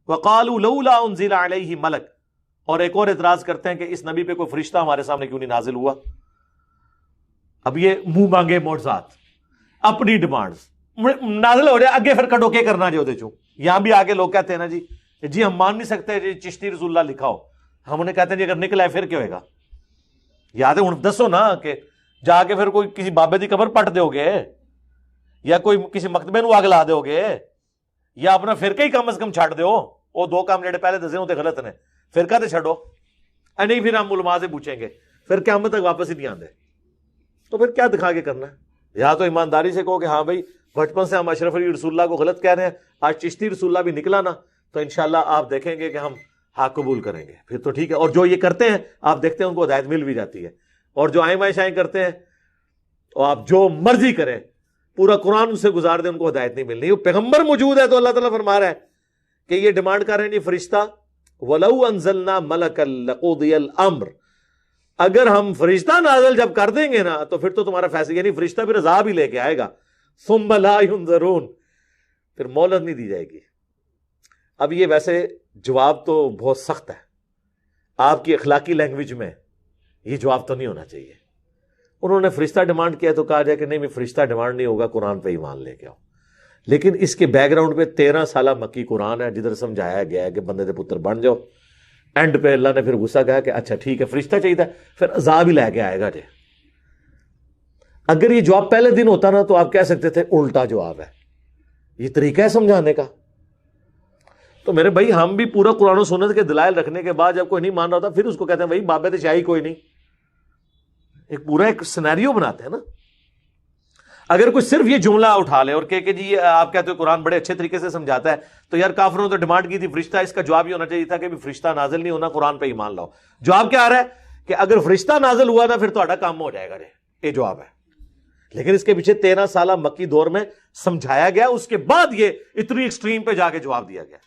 وقالوا لولا انزل علیہ ملک، اور ایک اور اعتراض کرتے ہیں کہ اس نبی پہ کوئی فرشتہ ہمارے سامنے کیوں نہیں نازل ہوا. اب یہ منہ مانگے معجزات، اپنی ڈیمانڈز نازل ہو جائے اگے پھر کٹو کے کرنا جو دے چوں. یہاں بھی آگے لوگ کہتے ہیں نا جی ہم مان نہیں سکتے جی چشتی رسول اللہ لکھا ہو. ہم انہیں کہتے ہیں جی اگر نکلا ہے پھر کیا ہوئے گا؟ یاد ہے ہوں دسو نا کہ جا کے پھر کوئی کسی بابے دی قبر پٹ دو گے، یا کوئی کسی مکتبے نو اگ لا دو گے، یا اپنا فرقہ ہی کم از کم چھڈ دیو. وہ دو کام جڑے پہلے دسے ہوتے غلط نے، فرقہ تے چھڈو نہیں پھر ہم علماء سے پوچھیں گے، پھر قیامت تک واپس ہی نہیں آندے. تو پھر کیا دکھا کے کرنا ہے؟ یا تو ایمانداری سے کہو کہ ہاں بھائی بچپن سے ہم اشرف علی رسول اللہ کو غلط کہہ رہے ہیں، آج چشتی رسول اللہ بھی نکلا نا تو انشاءاللہ آپ دیکھیں گے کہ ہم حق قبول کریں گے، پھر تو ٹھیک ہے. اور جو یہ کرتے ہیں آپ دیکھتے ہیں ان کو ہدایت مل بھی جاتی ہے. اور جو آئیں بائیں شائیں کرتے ہیں اور آپ جو مرضی کریں پورا قرآن ان سے گزار دیں، ان کو ہدایت نہیں ملنی. وہ پیغمبر موجود ہے تو اللہ تعالیٰ فرما رہا ہے کہ یہ ڈیمانڈ کر رہے ہیں جی فرشتہ، وَلَوْ أَنزَلْنَا مَلَكًا لَقُضِيَ الْأَمْرُ، اگر ہم فرشتہ نازل جب کر دیں گے نا تو پھر تو تمہارا فیصلہ، یعنی فرشتہ پھر عذاب ہی لے کے آئے گا. ثُمَّ لَا يُنظَرُونَ، پھر مہلت نہیں دی جائے گی. اب یہ ویسے جواب تو بہت سخت ہے، آپ کی اخلاقی لینگویج میں یہ جواب تو نہیں ہونا چاہیے. انہوں نے فرشتہ ڈیمانڈ کیا تو کہا جائے کہ نہیں فرشتہ ڈیمانڈ نہیں ہوگا، قرآن پہ ایمان لے کے آؤ. لیکن اس کے بیک گراؤنڈ پہ 13 سالہ مکی قرآن ہے جدھر سمجھایا گیا ہے کہ بندے دے پتر بن جاؤ. اینڈ پہ اللہ نے پھر غصہ کہا کہ اچھا ٹھیک ہے فرشتہ چاہیے تھا، پھر عذاب ہی لے کے آئے گا جی. اگر یہ جواب پہلے دن ہوتا نا تو آپ کہہ سکتے تھے الٹا جواب ہے، یہ طریقہ ہے سمجھانے کا. تو میرے بھائی ہم بھی پورا قرآن و سنت کے دلائل رکھنے کے بعد جب کوئی نہیں مان رہا ہوتا پھر اس کو کہتے ہیں بھائی بابے تو شاہی کوئی نہیں. ایک پورا ایک سینیریو بناتے ہیں نا. اگر کوئی صرف یہ جملہ اٹھا لے اور کہ جی آپ کہتے ہو قرآن بڑے اچھے طریقے سے سمجھاتا ہے، تو یار کافروں نے تو ڈیمانڈ کی تھی فرشتہ، اس کا جواب یہ ہونا چاہیے تھا کہ فرشتہ نازل نہیں ہونا، قرآن پہ ایمان لاؤ. جواب کیا آ رہا ہے کہ اگر فرشتہ نازل ہوا نا پھر تہاڈا کام ہو جائے گا. یہ جواب ہے. لیکن اس کے پیچھے 13 سالہ مکی دور میں سمجھایا گیا، اس کے بعد یہ اتنی ایکسٹریم پہ جا کے جواب دیا گیا.